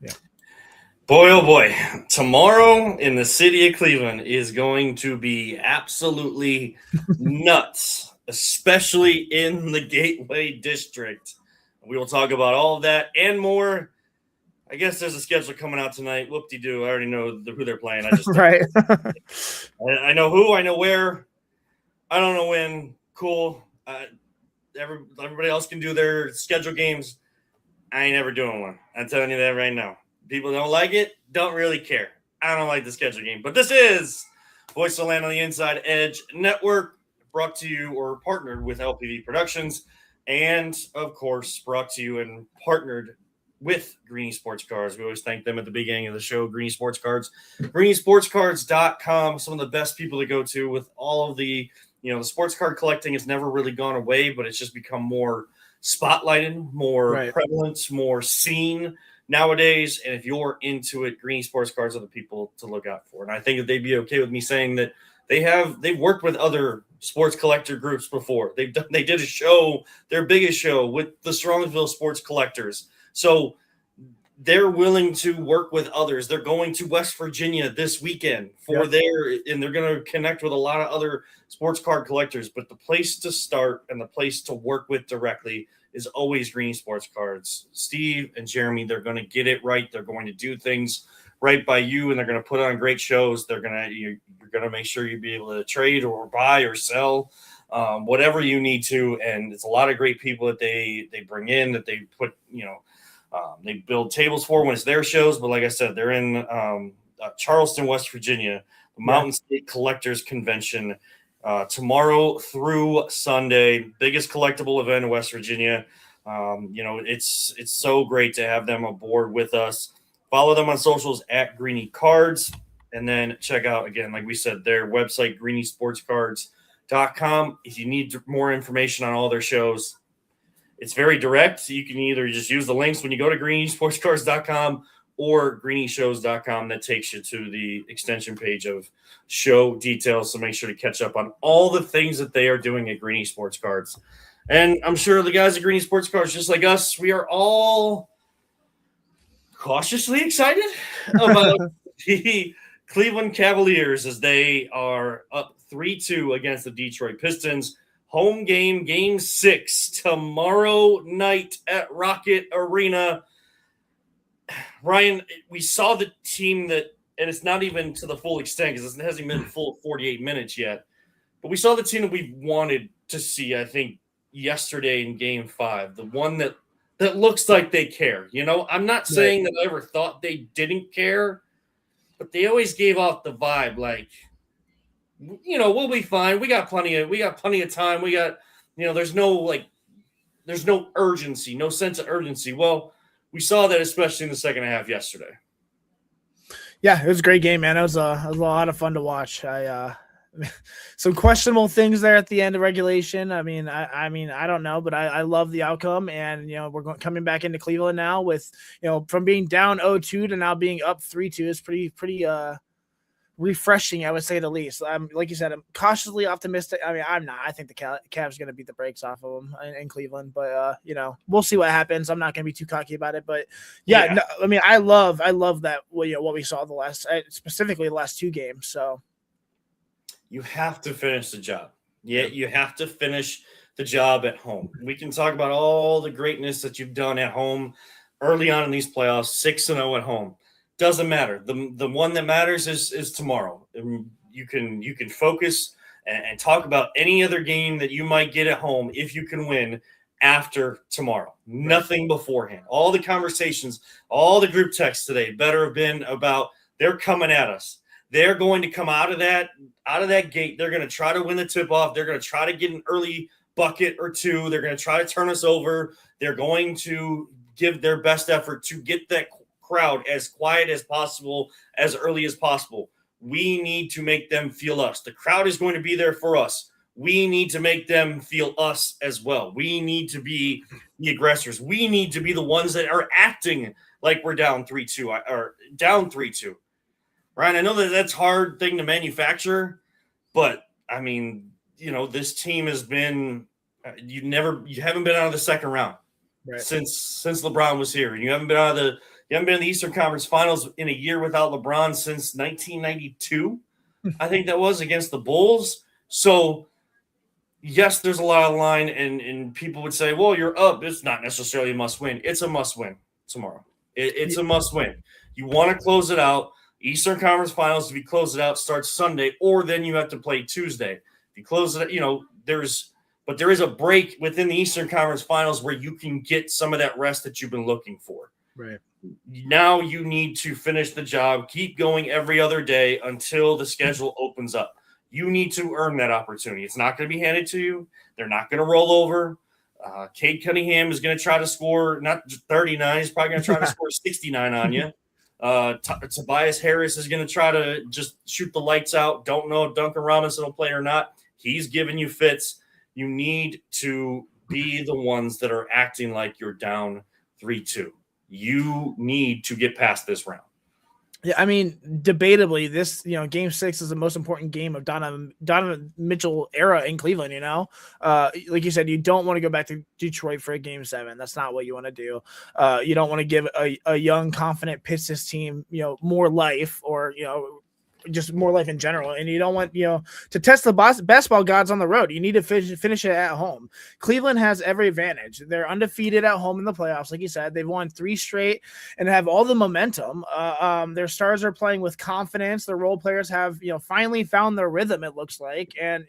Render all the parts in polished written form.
Yeah. Boy, oh boy. Tomorrow in the city of Cleveland is going to be absolutely nuts, especially in the Gateway District. We will talk about all of that and more. I guess there's a schedule coming out tonight. Whoop-de-doo. I already know who they're playing. I just don't. Right. I know who, I know where. I don't know when. Cool. Everybody else can do their schedule games. I ain't ever doing one. I'm telling you that right now. People don't like it, don't really care. I don't like the schedule game. But this is Voice of Land on the Inside Edge Network, brought to you or partnered with LPV Productions, and of course, brought to you and partnered with Greeny Sports Cards. We always thank them at the beginning of the show. Greeny Sports Cards, greenysportscards.com. Some of the best people to go to with all of the, the sports card collecting has never really gone away, but it's just become more spotlighted, more Right. prevalent, more seen nowadays. And if you're into it, Greeny Sports Cards are the people to look out for. And I think that they'd be okay with me saying that they've worked with other sports collector groups before. They did a show, their biggest show, with the Strongsville Sports Collectors. So they're willing to work with others. They're going to West Virginia this weekend and they're going to connect with a lot of other sports card collectors. But the place to start and the place to work with directly is always Greeny Sports Cards. Steve and Jeremy, they're going to get it right. They're going to do things right by you, and they're going to put on great shows. You're going to make sure you be able to trade or buy or sell, whatever you need to. And it's a lot of great people that they bring in, that they put, they build tables for when it's their shows. But like I said, they're in Charleston, West Virginia, the Mountain State Collectors Convention, tomorrow through Sunday. Biggest collectible event in West Virginia. It's so great to have them aboard with us. Follow them on socials at Greeny Cards, and then check out, again, like we said, their website, greenysportscards.com. If you need more information on all their shows, it's very direct. You can either just use the links when you go to greenysportscards.com or greennyshows.com. That takes you to the extension page of show details. So make sure to catch up on all the things that they are doing at Greeny Sports Cards. And I'm sure the guys at Greeny Sports Cards, just like us, we are all cautiously excited about the Cleveland Cavaliers as they are up 3-2 against the Detroit Pistons. Home game, game 6, tomorrow night at Rocket Arena. Ryan, we saw the team that, and it's not even to the full extent because it hasn't been full 48 minutes yet, but we saw the team that we wanted to see, I think, yesterday in game 5, the one that looks like they care. I'm not saying that I ever thought they didn't care, but they always gave off the vibe like, we'll be fine. We got plenty of time. We got, there's no urgency, no sense of urgency. Well, we saw that especially in the second half yesterday. Yeah, it was a great game, man. It was a lot of fun to watch. Some questionable things there at the end of regulation. I mean, I don't know, but I love the outcome, and we're coming back into Cleveland now with from being down 0-2 to now being up 3-2 is pretty refreshing, I would say the least. Like you said, I'm cautiously optimistic. I mean, I'm not. I think the Cavs going to beat the brakes off of them in Cleveland, but we'll see what happens. I'm not going to be too cocky about it, but no, I mean, I love that. What we saw specifically the last 2 games. So you have to finish the job. Yeah, you have to finish the job at home. We can talk about all the greatness that you've done at home early on in these playoffs, 6-0 at home. Doesn't matter. The one that matters is tomorrow. You can focus and talk about any other game that you might get at home if you can win after tomorrow. Nothing beforehand. All the conversations, all the group texts today better have been about they're coming at us. They're going to come out of that gate. They're going to try to win the tip off. They're going to try to get an early bucket or 2. They're going to try to turn us over. They're going to give their best effort to get that crowd as quiet as possible, as early as possible. We need to make them feel us. The crowd is going to be there for us. We need to make them feel us as well. We need to be the aggressors. We need to be the ones that are acting like we're down 3-2 or down 3-2. Ryan, I know that that's a hard thing to manufacture, but I mean, this team has been you haven't been out of the second round since LeBron was here. You haven't been out of You haven't been in the Eastern Conference Finals in a year without LeBron since 1992. I think that was against the Bulls. So, yes, there's a lot of line, and people would say, well, you're up. It's not necessarily a must win. It's a must win tomorrow. It's a must win. You want to close it out. Eastern Conference Finals, if you close it out, starts Sunday, or then you have to play Tuesday. If you close it, there is a break within the Eastern Conference Finals where you can get some of that rest that you've been looking for. Right. Now you need to finish the job, keep going every other day until the schedule opens up. You need to earn that opportunity. It's not going to be handed to you. They're not going to roll over. Cade Cunningham is going to try to score not 39. He's probably going to try to score 69 on you. Tobias Harris is going to try to just shoot the lights out. Don't know if Duncan Robinson will play or not. He's giving you fits. You need to be the ones that are acting like you're down 3-2. You need to get past this round. Yeah, I mean, debatably, this Game 6 is the most important game of Donovan Mitchell era in Cleveland. Like you said, you don't want to go back to Detroit for a Game 7. That's not what you want to do. You don't want to give a young, confident Pistons team more life, or just more life in general. And you don't want, to test the basketball gods on the road. You need to finish it at home. Cleveland has every advantage. They're undefeated at home in the playoffs. Like you said, they've won 3 straight and have all the momentum. Their stars are playing with confidence. Their role players have, finally found their rhythm, it looks like. And,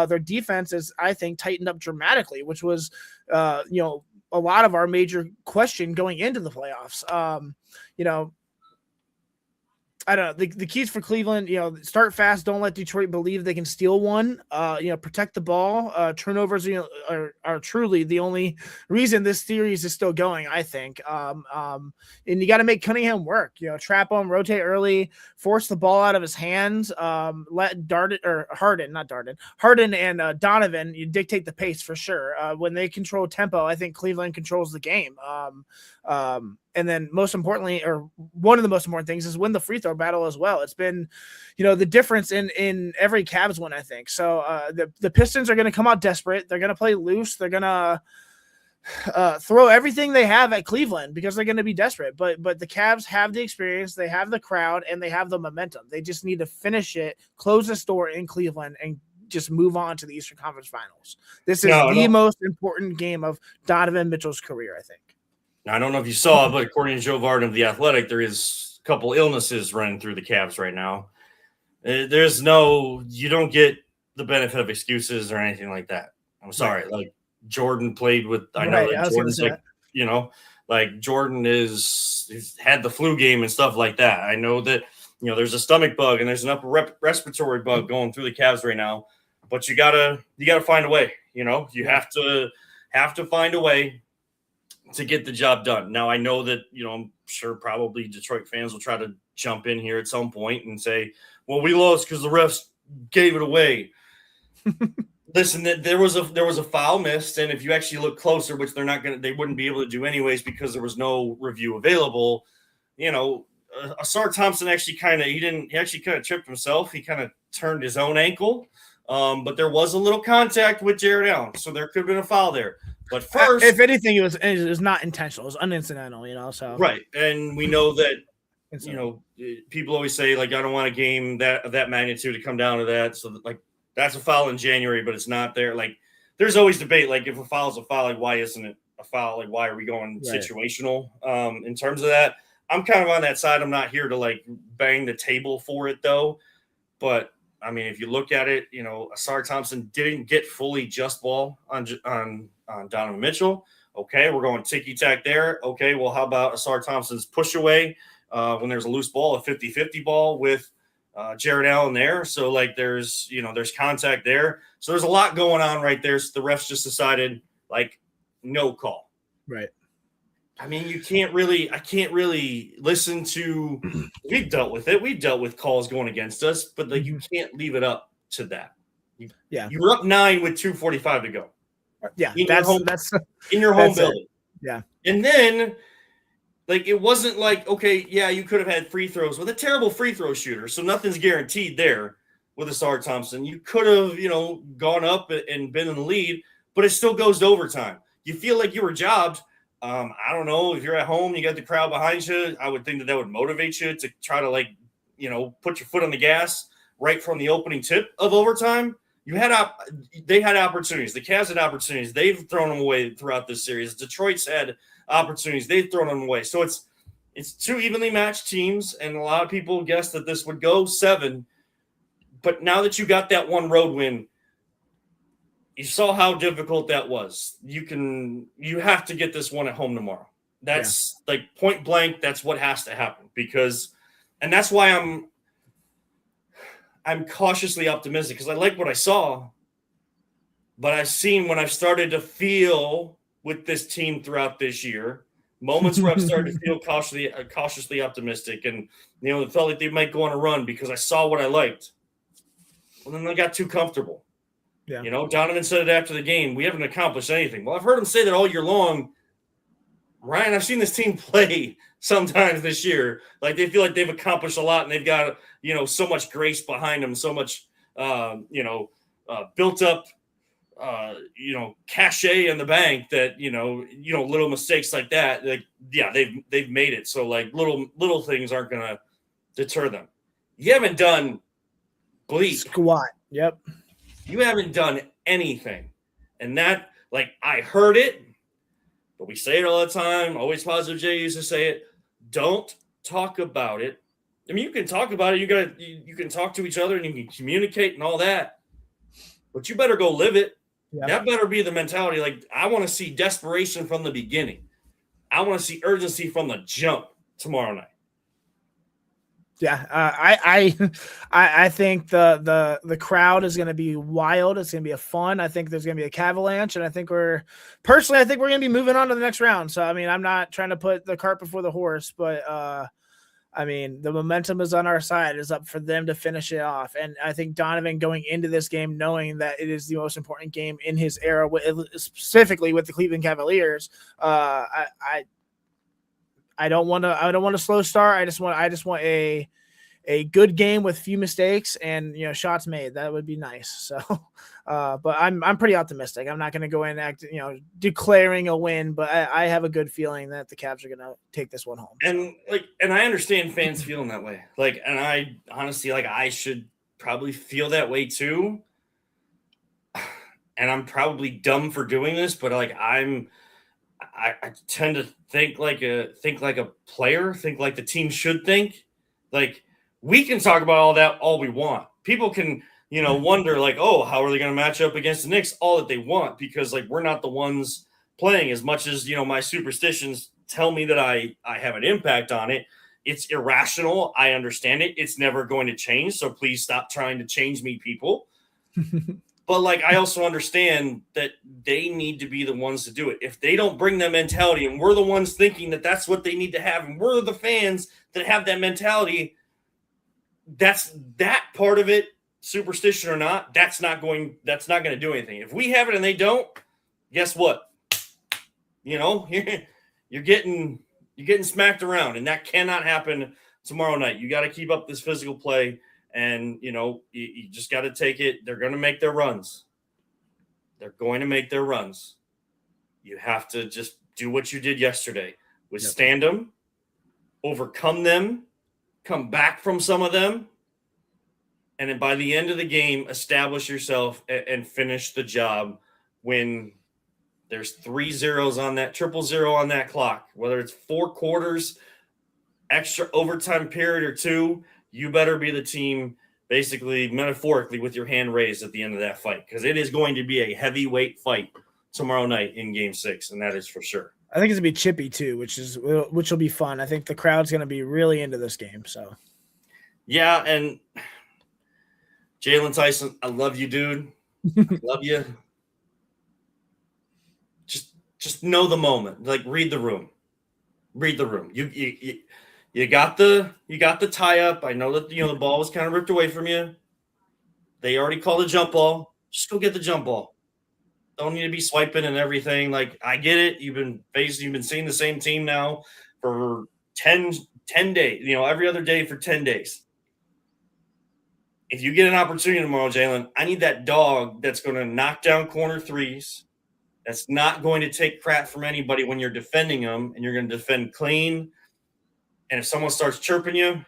their defense is, I think, tightened up dramatically, which was, a lot of our major question going into the playoffs. I don't know. The keys for Cleveland, start fast. Don't let Detroit believe they can steal one. Protect the ball. Turnovers, are truly the only reason this series is still going, I think. And you got to make Cunningham work. Trap him, rotate early, force the ball out of his hands. Let Harden and Donovan dictate the pace for sure. When they control tempo, I think Cleveland controls the game. And then most importantly, or one of the most important things, is win the free throw battle as well. It's been, the difference in every Cavs win, I think. So the Pistons are going to come out desperate. They're going to play loose. They're going to throw everything they have at Cleveland because they're going to be desperate. But the Cavs have the experience, they have the crowd, and they have the momentum. They just need to finish it, close the store in Cleveland, and just move on to the Eastern Conference Finals. This is the most important game of Donovan Mitchell's career, I think. Now, I don't know if you saw, but according to Joe Varden of The Athletic, there is a couple illnesses running through the Cavs right now. You don't get the benefit of excuses or anything like that. I'm sorry. Right. Like, Jordan played with, I know that Jordan's Jordan he's had the flu game and stuff like that. I know that, there's a stomach bug and there's an upper respiratory bug going through the Cavs right now, but you gotta find a way, you have to find a way to get the job done. Now, I know that, I'm sure probably Detroit fans will try to jump in here at some point and say, well, we lost because the refs gave it away. Listen, there was a foul missed, and if you actually look closer, which they wouldn't be able to do anyways because there was no review available, Asar Thompson actually kind of tripped himself. He kind of turned his own ankle. But there was a little contact with Jared Allen, so there could have been a foul there. But first, if anything, it was not intentional. It was unincidental, So right, and we know that people always say, like, I don't want a game that magnitude to come down to that. So that's a foul in January, but it's not there. Like, there's always debate. Like, if a foul is a foul, like, why isn't it a foul? Like, why are we going situational? In terms of that, I'm kind of on that side. I'm not here to like bang the table for it though, but. I mean, if you look at it, Asar Thompson didn't get fully just ball on Donovan Mitchell. Okay, we're going ticky-tack there. Okay, well, how about Asar Thompson's push away when there's a loose ball, a 50-50 ball with Jared Allen there. So, there's contact there. So there's a lot going on right there. So the refs just decided, no call. Right. I mean, I can't really listen to – we've dealt with it. We've dealt with calls going against us, but you can't leave it up to that. You were up 9 with 2:45 to go. Yeah, in your home building. Yeah. And then, it wasn't like, okay, yeah, you could have had free throws with a terrible free throw shooter, so nothing's guaranteed there with Asar Thompson. You could have, gone up and been in the lead, but it still goes to overtime. You feel like you were jobbed. I don't know, if you're at home, you got the crowd behind you, I would think that would motivate you to try to, like, put your foot on the gas right from the opening tip of overtime. They had opportunities. The Cavs had opportunities. They've thrown them away throughout this series. Detroit's had opportunities. They've thrown them away. So it's two evenly matched teams, and a lot of people guessed that this would go 7. But now that you got that one road win, you saw how difficult that was. You have to get this one at home tomorrow. That's like point blank. That's what has to happen and that's why I'm cautiously optimistic, because I like what I saw, but I've seen when I've started to feel with this team throughout this year, moments where I've started to feel cautiously optimistic, and it felt like they might go on a run because I saw what I liked. Well, then they got too comfortable. Yeah. Donovan said it after the game, we haven't accomplished anything. Well, I've heard him say that all year long. Ryan, I've seen this team play sometimes this year. Like, they feel like they've accomplished a lot, and they've got, so much grace behind them, so much, built up, cachet in the bank that, little mistakes like that, like, yeah, they've made it. So, like, little things aren't going to deter them. You haven't done bleep. Squat. Yep. You haven't done anything. And that, like, I heard it, but we say it all the time. Always Positive J used to say it. Don't talk about it. I mean, you can talk about it. You can talk to each other and you can communicate and all that. But you better go live it. Yeah. That better be the mentality. Like, I want to see desperation from the beginning. I want to see urgency from the jump tomorrow night. Yeah, I think the crowd is going to be wild. It's going to be a fun. I think there's going to be a Cavalanche, and I think we're going to be moving on to the next round. So, I mean, I'm not trying to put the cart before the horse, but I mean, the momentum is on our side. It's up for them to finish it off, and I think Donovan going into this game knowing that it is the most important game in his era, specifically with the Cleveland Cavaliers. I don't want a slow start. I just want a good game with few mistakes and shots made. That would be nice. So, but I'm pretty optimistic. I'm not going to go in and declaring a win, but I have a good feeling that the Cavs are going to take this one home. And I understand fans feeling that way. Like, and I honestly, like, I should probably feel that way too. And I'm probably dumb for doing this, but like I tend to think like a player, think like the team should think. Like, we can talk about all that all we want. People can, wonder like, oh, how are they going to match up against the Knicks? All that they want, because like we're not the ones playing. As much as my superstitions tell me that I have an impact on it, it's irrational. I understand it. It's never going to change. So please stop trying to change me, people. But like, I also understand that they need to be the ones to do it. If they don't bring that mentality, and we're the ones thinking that that's what they need to have, and we're the fans that have that mentality, that's that part of it, superstition or not, that's not going to do anything. If we have it and they don't, guess what? You're getting smacked around, and that cannot happen tomorrow night. You got to keep up this physical play. And, you just got to take it. They're going to make their runs. You have to just do what you did yesterday. Withstand them, overcome them, come back from some of them, and then by the end of the game, establish yourself and finish the job when there's 3 zeros on that, 000 on that clock, whether it's 4 quarters, extra overtime period or 2. You better be the team, basically, metaphorically, with your hand raised at the end of that fight, because it is going to be a heavyweight fight tomorrow night in Game 6, and that is for sure. I think it's going to be chippy, too, which will be fun. I think the crowd's going to be really into this game. So, yeah, and Jalen Tyson, I love you, dude. I love you. Just know the moment. Like, read the room. You got the tie up. I know that the ball was kind of ripped away from you. They already called a jump ball. Just go get the jump ball. Don't need to be swiping and everything. Like, I get it. You've been seeing the same team now for 10 days. Every other day for 10 days. If you get an opportunity tomorrow, Jalen, I need that dog that's going to knock down corner threes, That's not going to take crap from anybody when you're defending them, and you're going to defend clean. And if someone starts chirping you,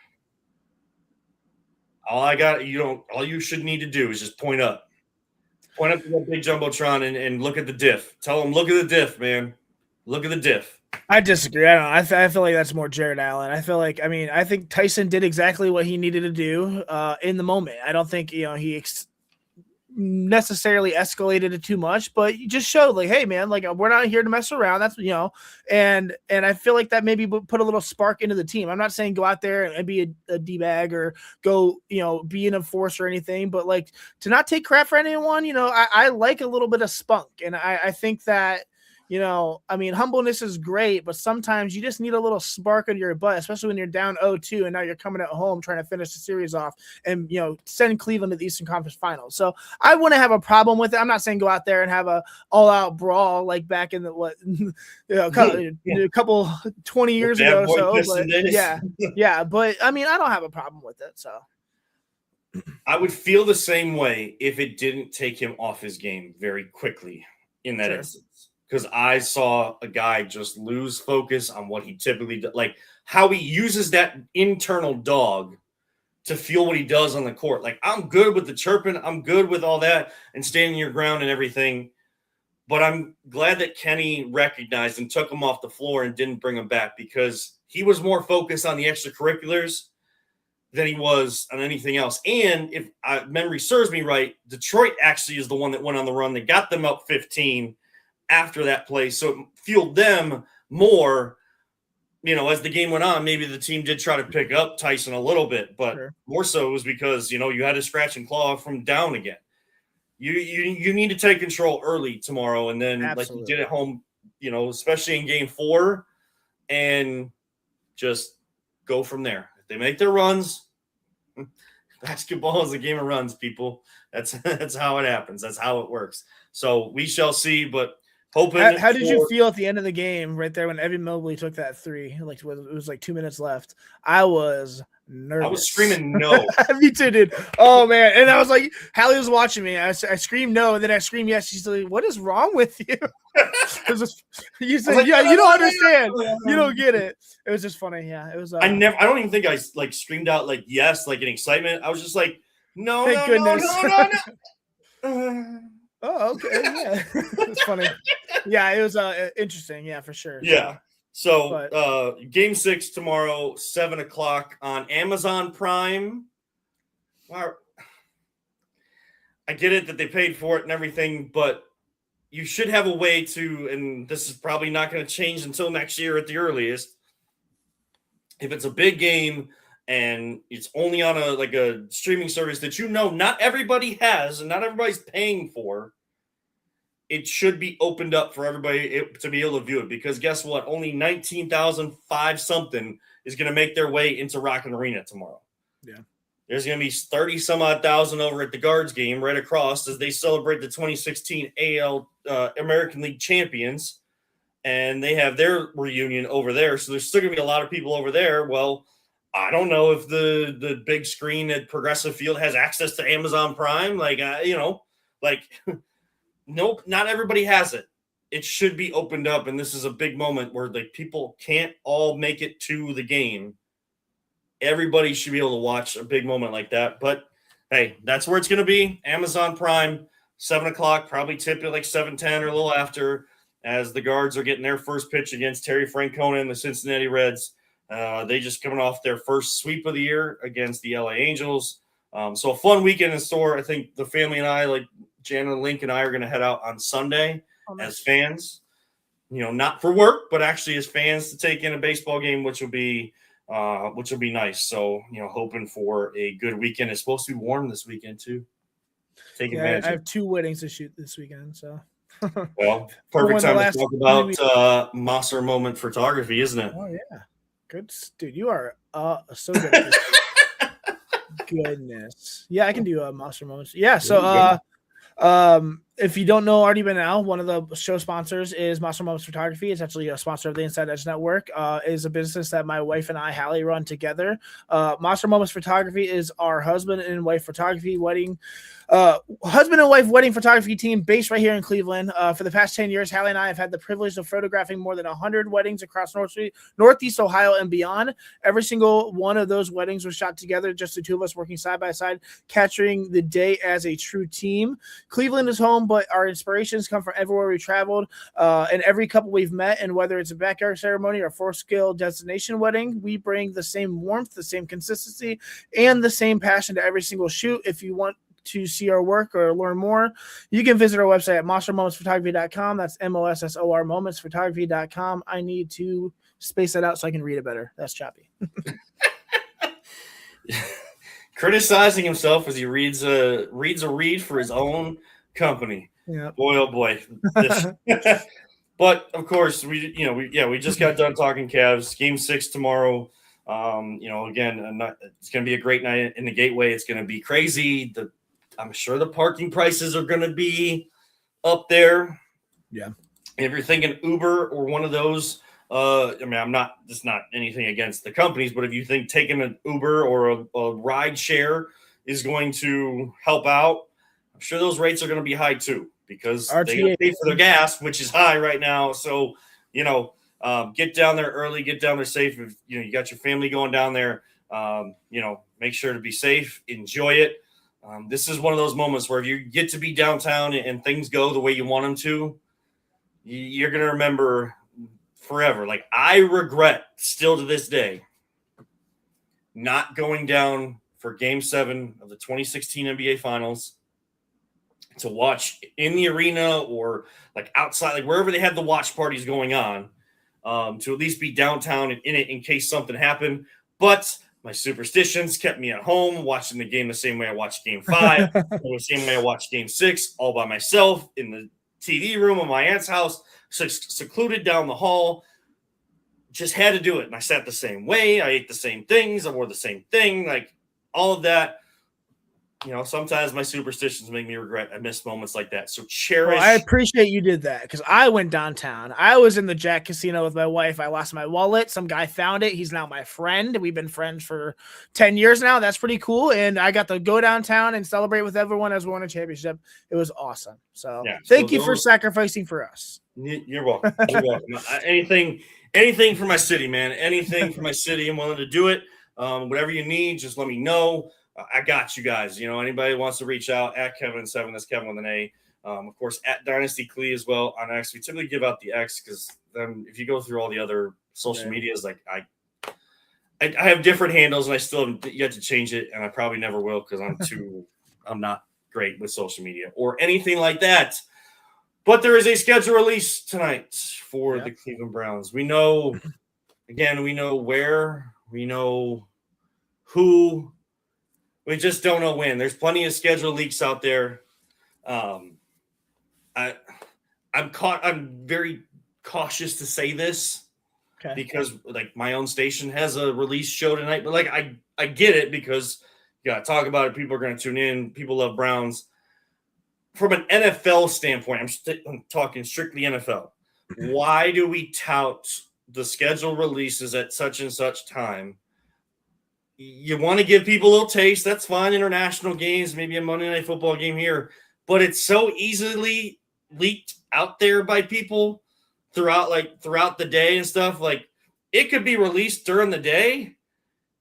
all you should need to do is just point up. Point up to that big jumbotron and look at the diff. Tell them, look at the diff, man. Look at the diff. I disagree. I don't know. I feel like that's more Jared Allen. I think Tyson did exactly what he needed to do in the moment. I don't think he necessarily escalated it too much, but you just showed like, hey man, like we're not here to mess around. That's and I feel like that maybe put a little spark into the team. I'm not saying go out there and be a D-bag or go be an enforcer or anything, but like to not take crap for anyone. I like a little bit of spunk, and I think that humbleness is great, but sometimes you just need a little spark under your butt, especially when you're down 0-2 and now you're coming at home trying to finish the series off and, send Cleveland to the Eastern Conference Finals. So I wouldn't have a problem with it. I'm not saying go out there and have a all-out brawl like back in a couple 20 years ago or so. But yeah. But I don't have a problem with it. So I would feel the same way if it didn't take him off his game very quickly in that instance. Because I saw a guy just lose focus on what he typically does, like how he uses that internal dog to feel what he does on the court. Like, I'm good with the chirping. I'm good with all that and standing your ground and everything. But I'm glad that Kenny recognized and took him off the floor and didn't bring him back, because he was more focused on the extracurriculars than he was on anything else. And if memory serves me right, Detroit actually is the one that went on the run that got them up 15 after that play. So it fueled them more, as the game went on. Maybe the team did try to pick up Tyson a little bit, but more so it was because, you had to scratch and claw from down again. You need to take control early tomorrow. And then like you did at home, especially in game 4, and just go from there. If they make their runs, basketball is a game of runs, people. That's how it happens. That's how it works. So we shall see, but how did you feel at the end of the game right there when Evan Mobley took that 3? Like it was like 2 minutes left. I was nervous. I was screaming no. Me too, dude. Oh man. And I was like, Hallie was watching me. I screamed no, and then I screamed yes. She's like, what is wrong with you? You said, like, yeah, you don't understand. You don't get it. It was just funny. Yeah. It was I don't even think I like screamed out like yes, like in excitement. I was just like, no, thank goodness. No. Oh, okay. Yeah. It's funny. Yeah, it was interesting. Yeah, for sure. Yeah. So game 6 tomorrow, 7:00 on Amazon Prime. Wow. I get it that they paid for it and everything, but you should have a way to, and this is probably not going to change until next year at the earliest. If it's a big game and it's only on a streaming service that not everybody has and not everybody's paying for, it should be opened up for everybody to be able to view it, because guess what? Only 19,005 something is going to make their way into Rocket Arena tomorrow. Yeah. There's going to be 30 some odd thousand over at the Guards game right across as they celebrate the 2016 AL American League champions, and they have their reunion over there. So there's still going to be a lot of people over there. Well, I don't know if the big screen at Progressive Field has access to Amazon Prime. Nope, not everybody has it. It should be opened up, and this is a big moment where people can't all make it to the game. Everybody should be able to watch a big moment like that. But hey, that's where it's going to be. Amazon Prime, 7:00, probably tip at like 7:10 or a little after, as the Guards are getting their first pitch against Terry Francona and the Cincinnati Reds. They just coming off their first sweep of the year against the LA Angels. So a fun weekend in store. I think the family and I, like Jana, Link, and I, are going to head out on Sunday as fans. Not for work, but actually as fans to take in a baseball game, which will be nice. So hoping for a good weekend. It's supposed to be warm this weekend too. Take advantage. I have 2 weddings to shoot this weekend, so. Well, perfect time to talk about Mosser moment photography, isn't it? Oh yeah, good dude. You are so good at this. Goodness. Yeah, I can do Mosser moments. Yeah, so If you don't know already by now, one of the show sponsors is Monster Moments Photography. It's actually a sponsor of the Inside Edge Network. Is a business that my wife and I, Hallie, run together. Monster Moments Photography is our husband and wife photography wedding photography team based right here in Cleveland. For the past 10 years, Hallie and I have had the privilege of photographing more than 100 weddings across Northeast Ohio and beyond. Every single one of those weddings was shot together, just the two of us working side by side, capturing the day as a true team. Cleveland is home, but our inspirations come from everywhere we traveled, and every couple we've met. And whether it's a backyard ceremony or full-scale destination wedding, we bring the same warmth, the same consistency, and the same passion to every single shoot. If you want to see our work or learn more, you can visit our website at monstermomentsphotography.com. That's MOSSOR momentsphotography.com. I need to space that out so I can read it better. That's choppy. Criticizing himself as he reads a read for his own company. Yeah. Boy, oh boy. But of course, we just got done talking Cavs. Game 6 tomorrow. Again, it's going to be a great night in the Gateway. It's going to be crazy. I'm sure the parking prices are going to be up there. Yeah. If you're thinking Uber or one of those, I'm not, it's not anything against the companies, but if you think taking an Uber or a ride share is going to help out, I'm sure those rates are going to be high too, because they got to pay for their gas, which is high right now. So, get down there early, get down there safe. If you got your family going down there, make sure to be safe, enjoy it. This is one of those moments where if you get to be downtown and things go the way you want them to, you're going to remember forever. Like, I regret still to this day not going down for Game 7 of the 2016 NBA Finals to watch in the arena or like outside, like wherever they had the watch parties going on, to at least be downtown and in it in case something happened. But my superstitions kept me at home watching the game the same way I watched Game 5, the same way I watched Game 6, all by myself in the TV room of my aunt's house, secluded down the hall. Just had to do it. And I sat the same way. I ate the same things. I wore the same thing. Like, all of that. Sometimes my superstitions make me regret I missed moments like that. So cherish. Well, I appreciate you did that, because I went downtown. I was in the Jack Casino with my wife. I lost my wallet. Some guy found it. He's now my friend. We've been friends for 10 years now. That's pretty cool. And I got to go downtown and celebrate with everyone as we won a championship. It was awesome. So thank you for sacrificing for us. You're welcome. You're welcome. Anything for my city, man. Anything for my city. I'm willing to do it. Whatever you need, just let me know. I got you guys. Anybody wants to reach out at Kevin7, that's Kevin with an A. Of course, at Dynasty Clee as well on X. We typically give out the X because then if you go through all the other social medias, like I have different handles and I still have yet to change it, and I probably never will because I'm not great with social media or anything like that. But there is a schedule release tonight for the Cleveland Browns. We know where, we know who. We just don't know when. There's plenty of schedule leaks out there. I'm very cautious to say this because like my own station has a release show tonight, but like I get it because you gotta talk about it. People are going to tune in. People love Browns. From an NFL standpoint, I'm talking strictly NFL. Why do we tout the schedule releases at such and such time? You want to give people a little taste. That's fine. International games, maybe a Monday Night Football game here, but it's so easily leaked out there by people throughout the day and stuff. Like, it could be released during the day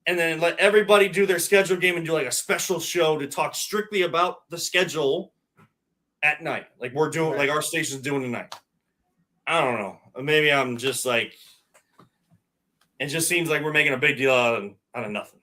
and then let everybody do their schedule game and do like a special show to talk strictly about the schedule at night. Like we're doing, like our station's doing tonight. I don't know. Maybe I'm just like, it just seems like we're making a big deal out of nothing.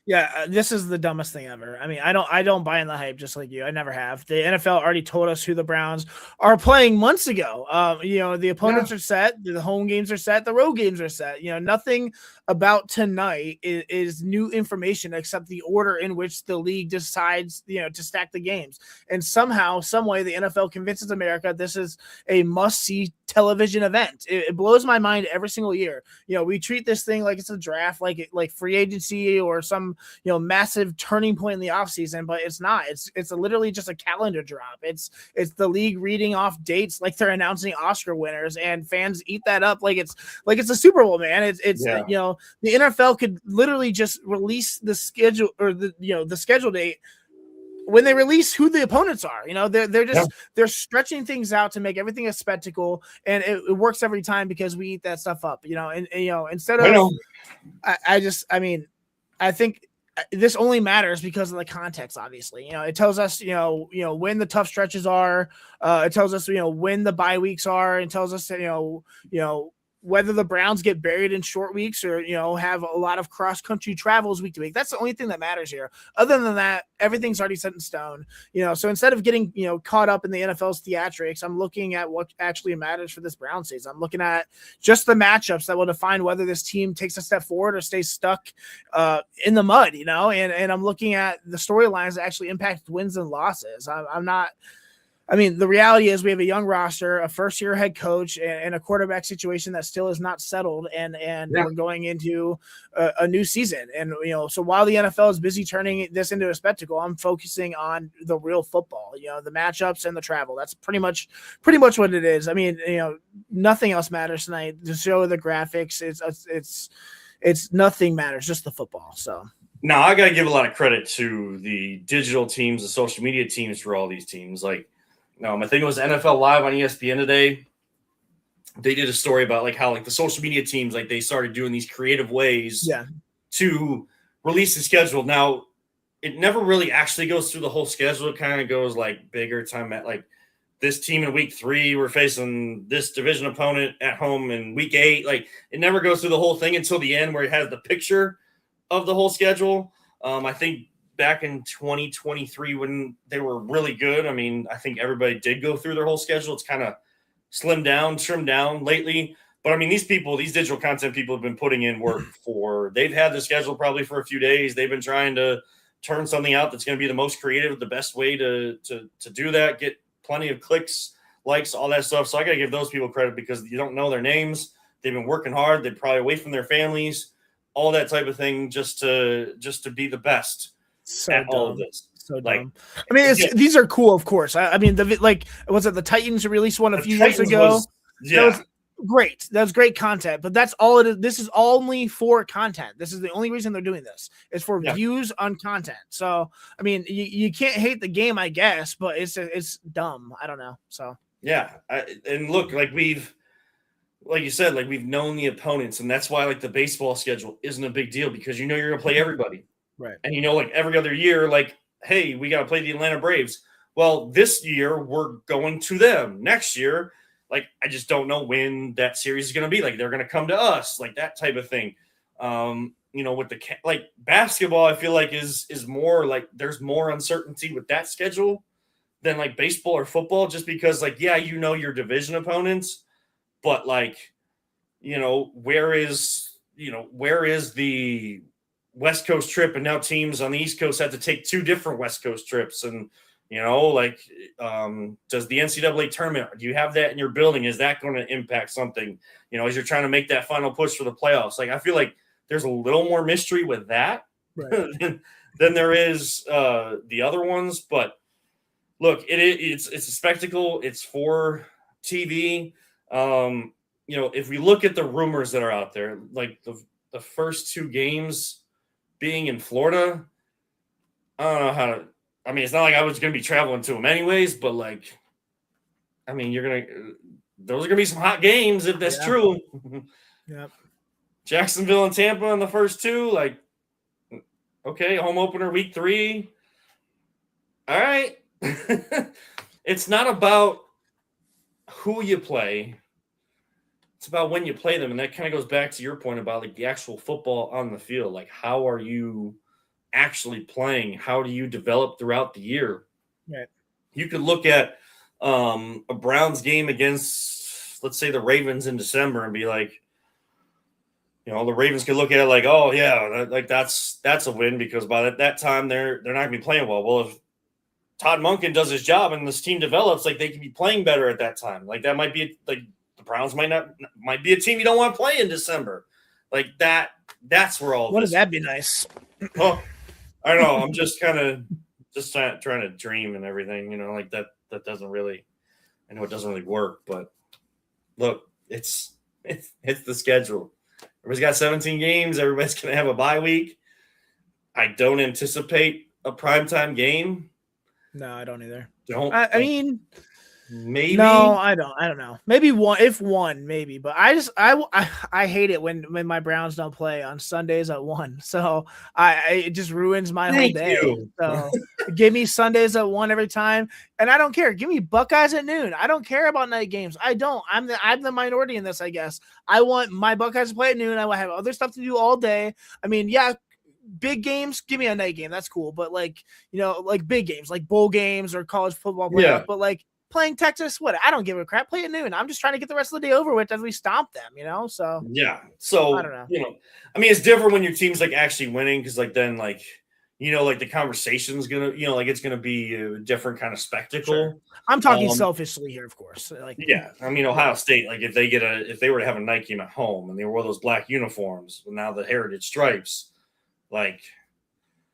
Yeah, this is the dumbest thing ever. I mean, I don't buy in the hype just like you. I never have. The NFL already told us who the Browns are playing months ago. The opponents are set, the home games are set, the road games are set. Nothing about tonight is new information except the order in which the league decides, to stack the games. And somehow, some way, the NFL convinces America this is a must-see television event. It blows my mind every single year. We treat this thing like it's a draft, like free agency or some massive turning point in the offseason, but it's not. It's literally just a calendar drop. It's the league reading off dates like they're announcing Oscar winners, and fans eat that up like it's a Super Bowl, man. It's the NFL could literally just release the schedule or the schedule date when they release who the opponents are. They're stretching things out to make everything a spectacle, and it works every time because we eat that stuff up. Instead of I think this only matters because of the context. Obviously, it tells us when the tough stretches are. It tells us when the bye weeks are. It tells us whether the Browns get buried in short weeks or, have a lot of cross-country travels week to week. That's the only thing that matters here. Other than that, everything's already set in stone. So instead of getting, caught up in the NFL's theatrics, I'm looking at what actually matters for this Browns season. I'm looking at just the matchups that will define whether this team takes a step forward or stays stuck in the mud, and I'm looking at the storylines that actually impact wins and losses. The reality is we have a young roster, a first-year head coach, and a quarterback situation that still is not settled, and we're going into a new season. And, so while the NFL is busy turning this into a spectacle, I'm focusing on the real football, the matchups and the travel. That's pretty much what it is. Nothing else matters tonight. The show, the graphics, it's nothing matters, just the football. So. Now, I got to give a lot of credit to the digital teams, the social media teams for all these teams. I think it was NFL Live on ESPN today. They did a story about how the social media teams, they started doing these creative ways to release the schedule. Now, it never really actually goes through the whole schedule. It kind of goes bigger time at this team in week 3, we're facing this division opponent at home in week 8. It never goes through the whole thing until the end where it has the picture of the whole schedule. I think back in 2023 when they were really good, I think everybody did go through their whole schedule. It's kind of trimmed down lately. But these digital content people have been putting in work they've had the schedule probably for a few days. They've been trying to turn something out that's going to be the most creative, the best way to do that, get plenty of clicks, likes, all that stuff. So I got to give those people credit because you don't know their names. They've been working hard. They're probably away from their families, all that type of thing, just to be the best. So at dumb. All of this. So dumb. These are cool, of course. Was it the Titans released one a few years ago? That was great. That was great content, but that's all it is. This is only for content. This is the only reason they're doing this. It's for views on content. So, you can't hate the game, I guess, but it's dumb. I don't know. So, yeah. And look, we've known the opponents, and that's why the baseball schedule isn't a big deal because you're going to play everybody. Right. And every other year, hey, we got to play the Atlanta Braves. Well, this year we're going to them. Next year, I just don't know when that series is going to be. They're going to come to us, that type of thing. With the basketball, I feel is more there's more uncertainty with that schedule than baseball or football, just because your division opponents, but where is the West Coast trip, and now teams on the East Coast have to take 2 different West Coast trips. And, does the NCAA tournament, do you have that in your building? Is that going to impact something, as you're trying to make that final push for the playoffs? I feel there's a little more mystery with that than there is the other ones. But look, it's a spectacle. It's for TV. If we look at the rumors that are out there, the first 2 games being in Florida, I don't know how to. It's not I was going to be traveling to them anyways, but those are going to be some hot games if that's true. Yep. Jacksonville and Tampa in the first 2, okay, home opener week 3. All right. It's not about who you play. It's about when you play them. And that kind of goes back to your point about the actual football on the field. How are you actually playing? How do you develop throughout the year? Right. You could look at a Browns game against, let's say, the Ravens in December and be the Ravens could look at it oh yeah, that's a win because by that time they're not going to be playing well. Well, if Todd Monken does his job and this team develops, they can be playing better at that time. That might be the Browns might be a team you don't want to play in December. Like that's where all Wouldn't this. that be nice? Oh, I don't know. I'm just kind of just trying to dream and everything, like that doesn't really, I know it doesn't really work, but look, it's the schedule. Everybody's got 17 games. Everybody's going to have a bye week. I don't anticipate a primetime game. No, I don't either. Don't. I mean, maybe. No, I don't know. Maybe one, maybe. But I hate it when my Browns don't play on Sundays at 1. So it just ruins my whole day. So give me Sundays at 1 every time, and I don't care. Give me Buckeyes at noon. I don't care about night games. I don't. I'm the minority in this, I guess. I want my Buckeyes to play at noon. I want to have other stuff to do all day. I mean, yeah. Big games, give me a night game. That's cool. But like big games, like bowl games or college football playoff. Yeah. But like playing Texas, I don't give a crap. Play at noon. I'm just trying to get the rest of the day over with as we stomp them, So yeah. So I don't know. I mean, it's different when your team's like actually winning because like then like the conversation's gonna it's gonna be a different kind of spectacle. Sure. I'm talking selfishly here, of course. Yeah, I mean Ohio State, like if they were to have a night game at home and they wore those black uniforms, now the heritage stripes.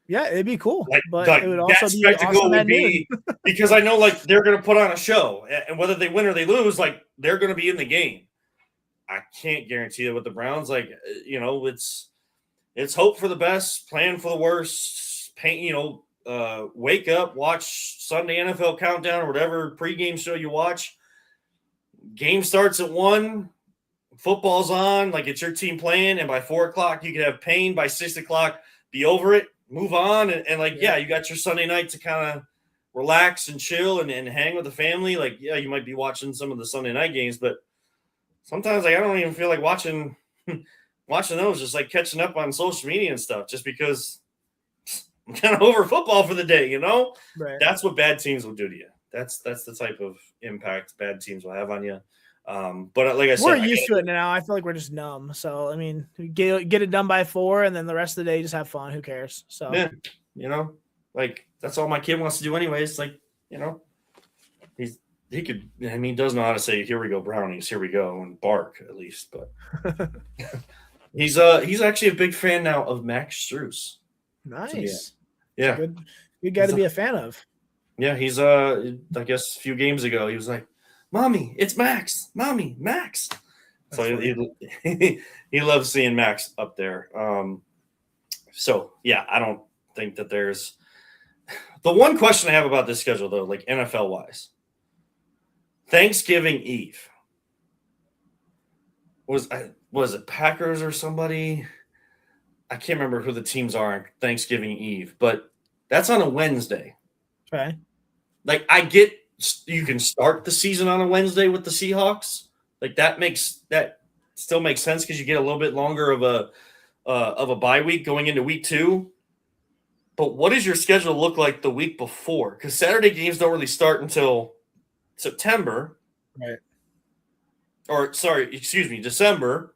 Yeah, it'd be cool, but it would also be awesome would be because I know they're going to put on a show, and whether they win or they lose, they're going to be in the game. I can't guarantee that with the Browns. It's hope for the best, plan for the worst. Wake up, watch Sunday NFL Countdown or whatever pregame show you watch. Game starts at 1. Football's on, it's your team playing, and by 4 o'clock you could have pain. By 6 o'clock, be over it, move on, and you got your Sunday night to kind of relax and chill and hang with the family. You might be watching some of the Sunday night games, but sometimes I don't even feel like watching those. Just catching up on social media and stuff, just because I'm kind of over football for the day. Right. That's what bad teams will do to you. That's the type of impact bad teams will have on you. But like I said, we're used to it now. I feel like we're just numb. So I mean, get it done by 4, and then the rest of the day just have fun. Who cares? So yeah, that's all my kid wants to do, anyways. He does know how to say "Here we go, brownies, here we go" and bark at least. But he's actually a big fan now of Max Strus. Nice. So, yeah. Good guy to be a fan of. Yeah, he's I guess a few games ago he was like, "Mommy, it's Max. Mommy, Max." So he loves seeing Max up there. So yeah, I don't think that there's the one question I have about this schedule though, NFL wise. Thanksgiving Eve was it Packers or somebody? I can't remember who the teams are on Thanksgiving Eve, but that's on a Wednesday. Okay. I get you can start the season on a Wednesday with the Seahawks. That still makes sense because you get a little bit longer of a bye week going into week 2. But what does your schedule look like the week before? Because Saturday games don't really start until September. Right. Or December.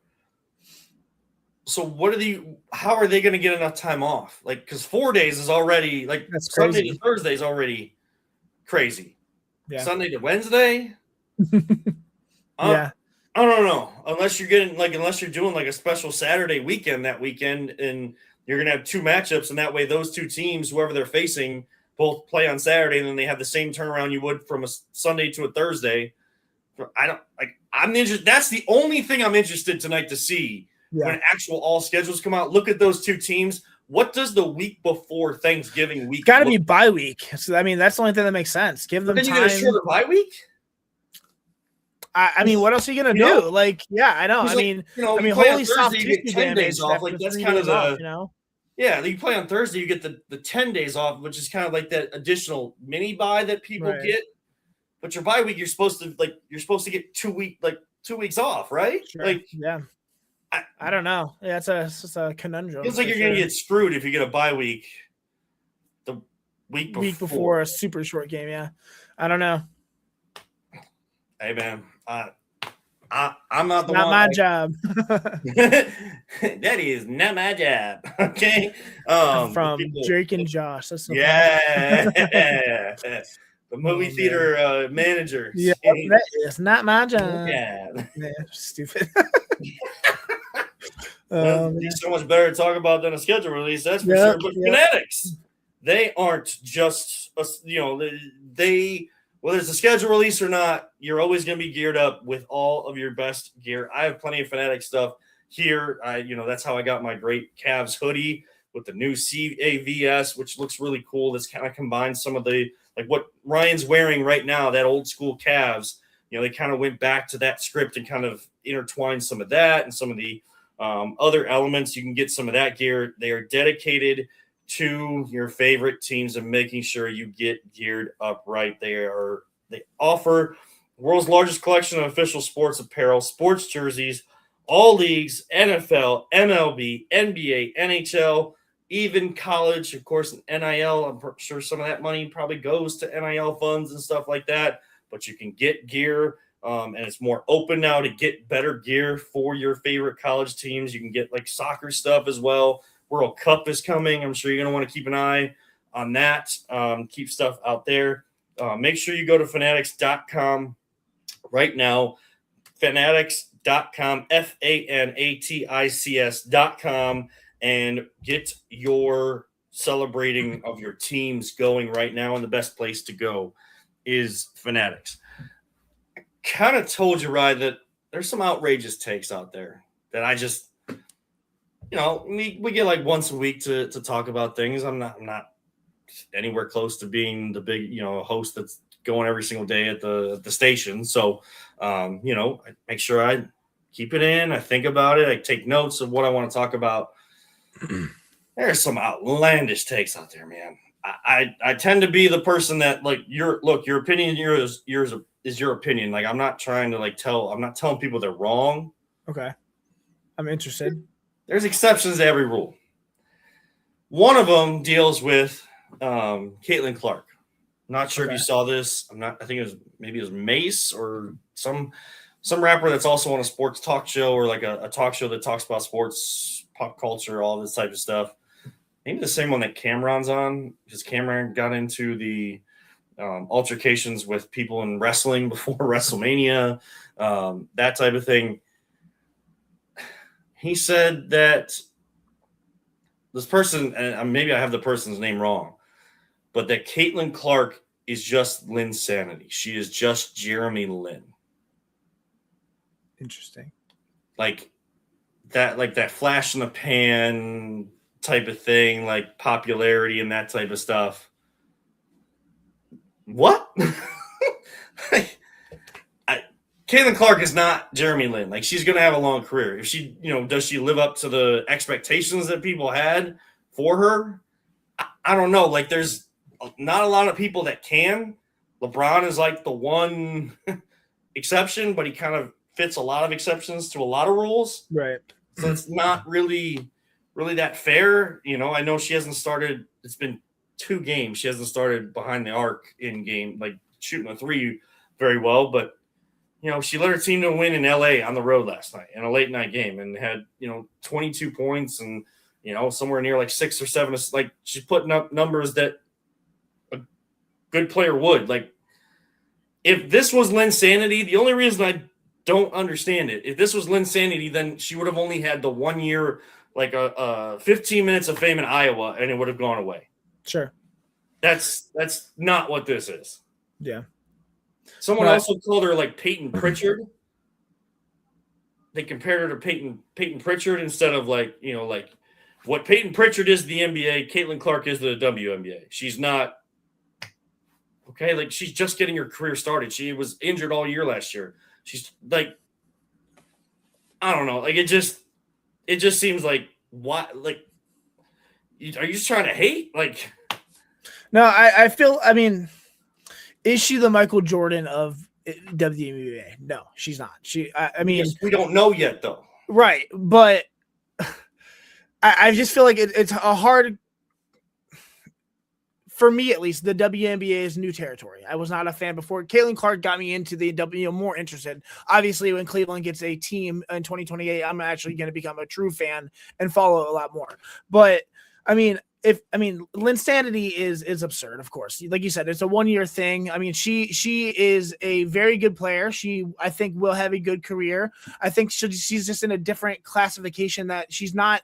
So how are they going to get enough time off? Because 4 days is already that's crazy. Sunday to Thursday is already crazy. Yeah. Sunday to Wednesday. Yeah. I don't know. Unless you're doing a special Saturday weekend that weekend, and you're gonna have 2 matchups, and that way those 2 teams, whoever they're facing, both play on Saturday, and then they have the same turnaround you would from a Sunday to a Thursday. I'm interested. That's the only thing I'm interested tonight to see when actual all schedules come out. Look at those 2 teams. What does the week before Thanksgiving week? Got to be bye week. So I mean, that's the only thing that makes sense. Give them time. You get a shorter bye week. I mean, what else are you gonna do? Yeah, I know. I mean, holy soft you get 10 days off. That's kind of Yeah, you play on Thursday, you get the 10 days off, which is kind of like that additional mini bye that people get. But your bye week, you're supposed to get 2 weeks off, right? Sure. Yeah. I don't know. Yeah, it's a conundrum. Feels like you're going to get screwed if you get a bye week the week before a super short game. Yeah, I don't know. Hey man, I'm not the not one. My job. That is not my job. Okay. From Jake and Josh. That's so the movie theater manager. Yeah, that is not my job. Yeah. Stupid. That'd be so much better to talk about than a schedule release, that's for Yeah, sure. But yeah. Fanatics, they aren't just, whether it's a schedule release or not, you're always going to be geared up with all of your best gear. I have plenty of Fanatic stuff here. That's how I got my great Cavs hoodie with the new CAVS, which looks really cool. This kind of combines some of the, like what Ryan's wearing right now, that old school Cavs. They kind of went back to that script and kind of intertwined some of that and some of the other elements. You can get some of that gear. They are dedicated to your favorite teams and making sure you get geared up right. They offer the world's largest collection of official sports apparel, sports jerseys, all leagues, NFL, MLB, NBA, NHL, even college, of course, NIL. I'm sure some of that money probably goes to NIL funds and stuff like that, but you can get gear. And it's more open now to get better gear for your favorite college teams. You can get like soccer stuff as well. World Cup is coming. I'm sure you're going to want to keep an eye on that. Keep stuff out there. Make sure you go to fanatics.com right now. Fanatics.com, FANATICS.com, and get your celebrating of your teams going right now. And the best place to go is Fanatics. Kind of told you, Ryan, that there's some outrageous takes out there that I just, we get like once a week to talk about things. I'm not anywhere close to being the big, host that's going every single day at the station. So, I make sure I keep it in. I think about it. I take notes of what I want to talk about. There's some outlandish takes out there, man. I tend to be the person that like your opinion is your opinion. Like I'm not trying to I'm not telling people they're wrong. Okay. I'm interested. There's exceptions to every rule. One of them deals with Caitlin Clark. I'm not sure if you saw this. I think it was Mace or some rapper that's also on a sports talk show or like a talk show that talks about sports, pop culture, all this type of stuff. Maybe the same one that Cameron's on, because Cameron got into the altercations with people in wrestling before WrestleMania, that type of thing. He said that this person, and maybe I have the person's name wrong, but that Caitlin Clark is just Lynn Sanity. She is just Jeremy Lin. Interesting. Like that flash in the pan type of thing, like popularity and that type of stuff. What? Caitlin Clark is not Jeremy Lin. Like she's going to have a long career. If she, does she live up to the expectations that people had for her? I don't know. Like there's not a lot of people that can. LeBron is like the one exception, but he kind of fits a lot of exceptions to a lot of rules. Right. So it's not really that fair. I know she hasn't started. It's been 2 games. She hasn't started behind the arc in game, like shooting a 3 very well, but she led her team to win in LA on the road last night in a late night game and had, 22 points and, somewhere near like 6 or 7. Like she's putting up numbers that a good player would. Like if this was Lynn Sanity, the only reason I don't understand it, if this was Lynn Sanity, then she would have only had the 1 year, like 15 minutes of fame in Iowa and it would have gone away. Sure. That's not what this is. Yeah. Someone also called her like Peyton Pritchard. They compared her to Peyton Pritchard instead of like what Peyton Pritchard is the NBA, Caitlin Clark is the WNBA. She's not okay. Like she's just getting her career started. She was injured all year last year. She's like, I don't know. Like it just seems like what? Like, are you just trying to hate? Like, no, I feel. I mean. Is she the Michael Jordan of WNBA? No, she's not. I mean, yes, we don't know yet, though. Right, but I just feel like it's a hard, for me at least. The WNBA is new territory. I was not a fan before. Caitlin Clark got me into the more interested. Obviously, when Cleveland gets a team in 2028, I'm actually going to become a true fan and follow a lot more. But I mean, Linsanity is absurd, of course. Like you said, it's a 1-year thing. I mean, she is a very good player. I think, will have a good career. I think she's just in a different classification that she's not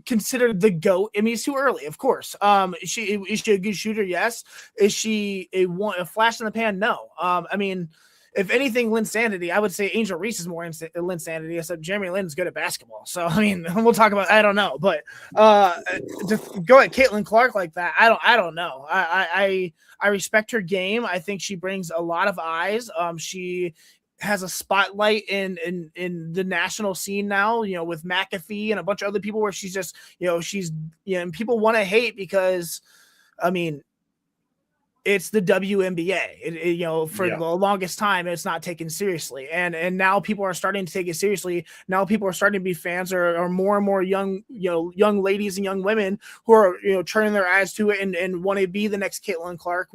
considered the GOAT. I mean, it's too early, of course. Is she a good shooter? Yes. Is she a flash in the pan? No. I mean, if anything, Linsanity, I would say Angel Reese is more Linsanity, except Jeremy Lin's good at basketball. So, I mean, we'll talk about, I don't know, but to go at Caitlin Clark like that, I don't know. I respect her game. I think she brings a lot of eyes. She has a spotlight in the national scene now, with McAfee and a bunch of other people, where she's just, and people want to hate because, I mean, it's the WNBA. For the longest time, it's not taken seriously. And now people are starting to take it seriously. Now people are starting to be fans, or more and more young ladies and young women who are, turning their eyes to it and want to be the next Caitlin Clark,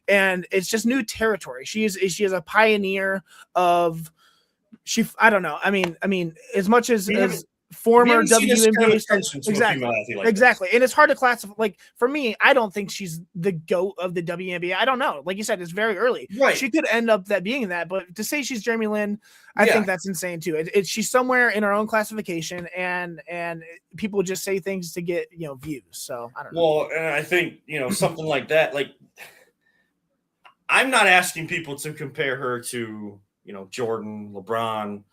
and it's just new territory. She is a pioneer of, I don't know. I mean, as much as former WNBA exactly. And it's hard to classify. Like, for me, I don't think she's the GOAT of the WNBA. I don't know. Like you said, it's very early. Right. She could end up being that, but to say she's Jeremy Lin, I think that's insane too. She's somewhere in her own classification, and people just say things to get views. So I don't know. Well, and I think something like that. Like, I'm not asking people to compare her to Jordan, LeBron,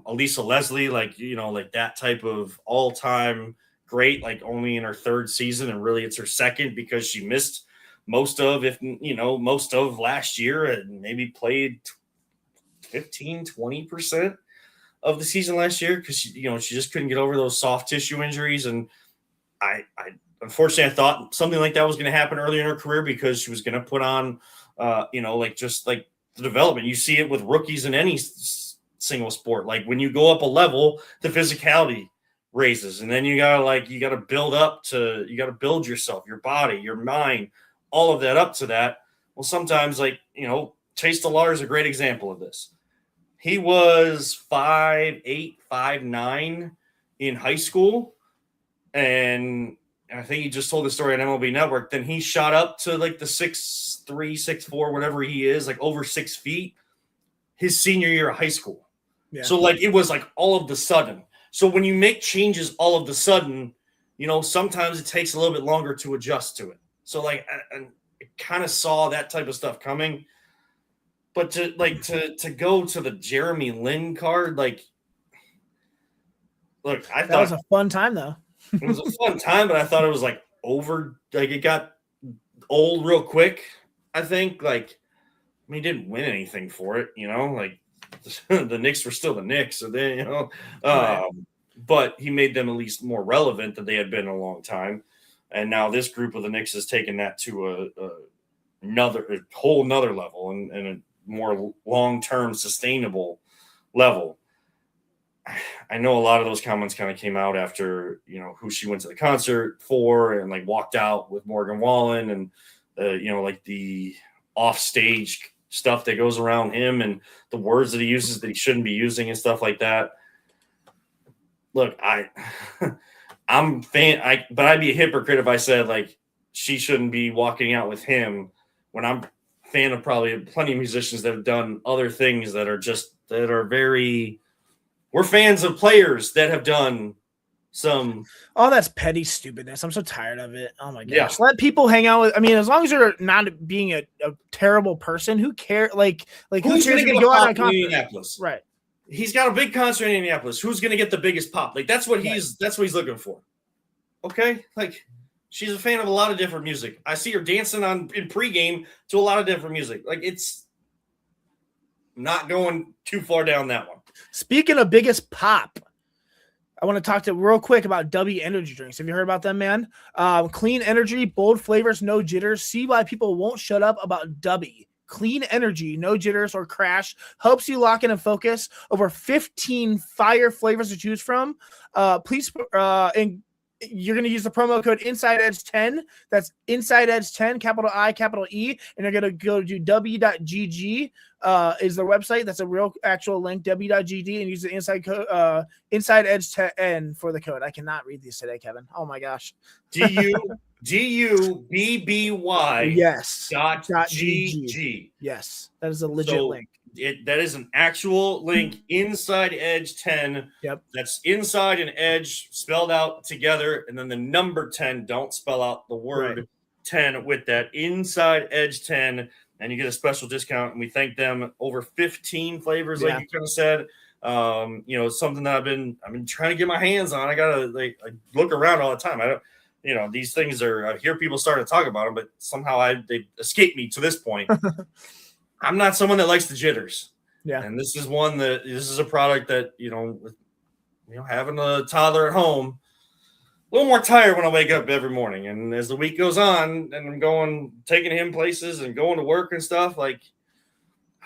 Elisa Leslie, like that type of all-time great, like only in her third season, and really it's her second because she missed most of last year and maybe played 15-20% of the season last year because she just couldn't get over those soft tissue injuries. And I unfortunately, I thought something like that was going to happen early in her career because she was going to put on just like the development. You see it with rookies in any single sport. Like, when you go up a level, the physicality raises, and then you gotta build yourself, your body, your mind, all of that up to that. Well, sometimes, Chase DeLauder is a great example of this. He was 5'8", 5'9" in high school, and I think he just told the story on MLB Network. Then he shot up to like the 6'3", 6'4", whatever he is, like over 6 feet, his senior year of high school. Yeah. So it was like all of the sudden. So when you make changes all of the sudden, sometimes it takes a little bit longer to adjust to it. So I kind of saw that type of stuff coming. But to go to the Jeremy Lin card, look, I thought that was a fun time though. It was a fun time, but I thought it was over. It got old real quick. I think he didn't win anything for it, the Knicks were still the Knicks, so they, but he made them at least more relevant than they had been in a long time. And now this group of the Knicks has taken that to a whole nother level and a more long-term sustainable level. I know a lot of those comments kind of came out after, who she went to the concert for and walked out with Morgan Wallen and, the off-stage stuff that goes around him and the words that he uses that he shouldn't be using and stuff like that. Look, I'm fan, but I'd be a hypocrite if I said she shouldn't be walking out with him when I'm a fan of probably plenty of musicians that have done other things that are very, we're fans of players that have done some. Oh, that's petty stupidness. I'm so tired of it. Oh my gosh. Yeah. Let people hang out with. I mean, as long as you're not being a terrible person, who cares? Like who cares if you go out on concert? Indianapolis? Right. He's got a big concert in Indianapolis. Who's going to get the biggest pop? That's what he's looking for. Okay, she's a fan of a lot of different music. I see her dancing in pregame to a lot of different music. It's not going too far down that one. Speaking of biggest pop, I want to talk real quick about W energy drinks. Have you heard about them, man? Clean energy, bold flavors, no jitters. See why people won't shut up about W. Clean energy, no jitters or crash. Helps you lock in and focus. Over 15 fire flavors to choose from. Please you're going to use the promo code InsideEdge10. That's InsideEdge10, capital I, capital E. And you're going to go to w.gg is their website. That's a real actual link, w.gg, and use the InsideEdge10 for the code. I cannot read these today, Kevin. Oh my gosh. GUBBY. Yes. .gg. Yes. That is a legit link. That is an actual link, Inside Edge 10. Yep. That's inside and edge spelled out together, and then the number 10. Don't spell out the word 10 with that. Inside Edge 10, and you get a special discount. And we thank them. Over 15 flavors, like you kind of said. Something that I've been trying to get my hands on. I gotta I look around all the time. I don't. These things I hear people starting to talk about them, but somehow they escape me to this point. I'm not someone that likes the jitters. Yeah. And this is a product that, with, having a toddler at home, a little more tired when I wake up every morning. And as the week goes on and I'm taking him places and going to work and stuff, like,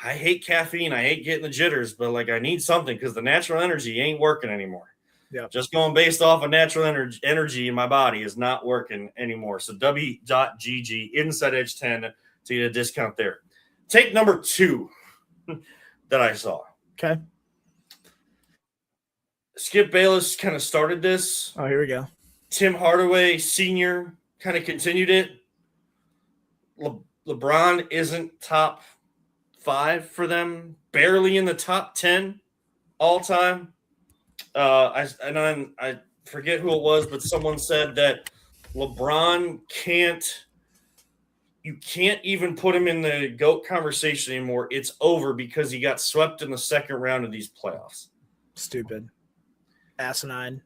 I hate caffeine. I hate getting the jitters, but like, I need something because the natural energy ain't working anymore. Yeah. Just going based off of natural energy in my body is not working anymore. So w.gg, Inside Edge 10 to get a discount there. Take number 2 that I saw. Okay. Skip Bayless kind of started this. Oh, here we go. Tim Hardaway Sr. kind of continued it. LeBron isn't top 5 for them. Barely in the top 10 all time. I forget who it was, but someone said that LeBron you can't even put him in the GOAT conversation anymore. It's over because he got swept in the second round of these playoffs. Stupid. Asinine.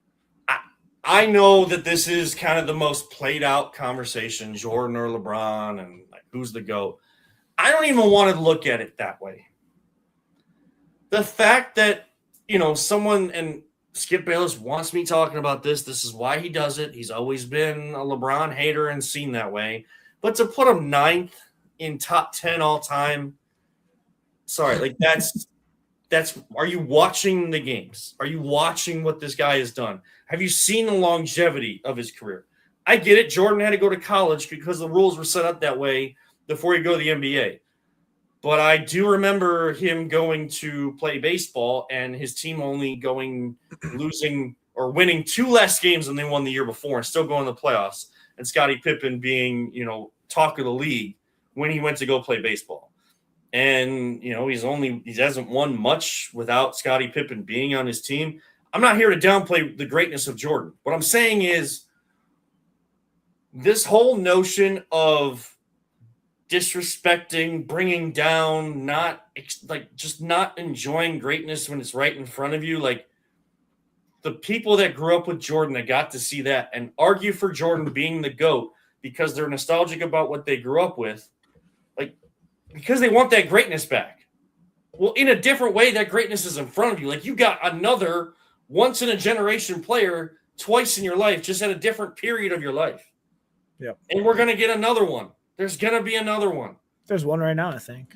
I know that this is kind of the most played out conversation, Jordan or LeBron, and like, who's the GOAT. I don't even want to look at it that way. The fact that, someone, and Skip Bayless wants me talking about this. This is why he does it. He's always been a LeBron hater and seen that way. But to put him 9th in top 10 all time, sorry, like that's are you watching the games? Are you watching what this guy has done? Have you seen the longevity of his career? I get it. Jordan had to go to college because the rules were set up that way before he go to the NBA. But I do remember him going to play baseball and his team only losing or winning 2 less games than they won the year before and still going to the playoffs. And Scottie Pippen being, talk of the league when he went to go play baseball. And, he hasn't won much without Scottie Pippen being on his team. I'm not here to downplay the greatness of Jordan. What I'm saying is this whole notion of disrespecting, bringing down, just not enjoying greatness when it's right in front of you. Like, the people that grew up with Jordan that got to see that and argue for Jordan being the GOAT because they're nostalgic about what they grew up with, like, because they want that greatness back. Well, in a different way, that greatness is in front of you. Like, you got another once-in-a-generation player twice in your life, just at a different period of your life. Yep. And we're going to get another one. There's going to be another one. There's one right now, I think.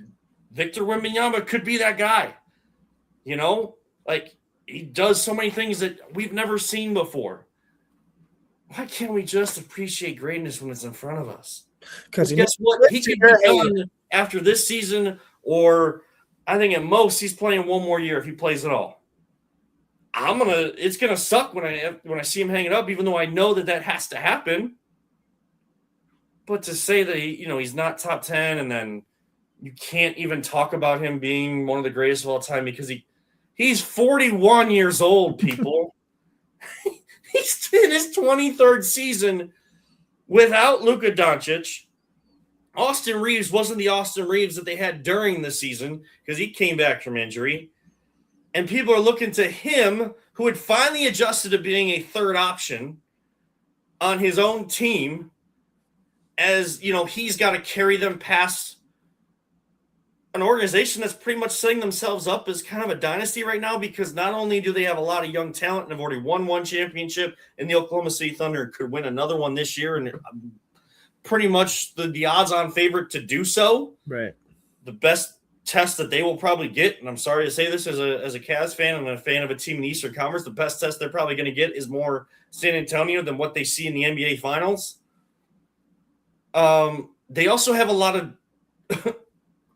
Victor Wembanyama could be that guy. He does so many things that we've never seen before. Why can't we just appreciate greatness when it's in front of us? Because guess what? He could be done after this season, or I think at most he's playing one more year if he plays at all. It's gonna suck when I see him hanging up, even though I know that has to happen. But to say that he's not top 10, and then you can't even talk about him being one of the greatest of all time because he's 41 years old, people. He's in his 23rd season without Luka Doncic. Austin Reeves wasn't the Austin Reeves that they had during the season because he came back from injury. And people are looking to him, who had finally adjusted to being a third option on his own team, as, he's got to carry them past an organization that's pretty much setting themselves up as kind of a dynasty right now, because not only do they have a lot of young talent and have already won one championship, and the Oklahoma City Thunder could win another one this year, and pretty much the odds-on favorite to do so. Right. The best test that they will probably get, and I'm sorry to say this as a Cavs fan and a fan of a team in the Eastern Conference, the best test they're probably going to get is more San Antonio than what they see in the NBA Finals. They also have a lot of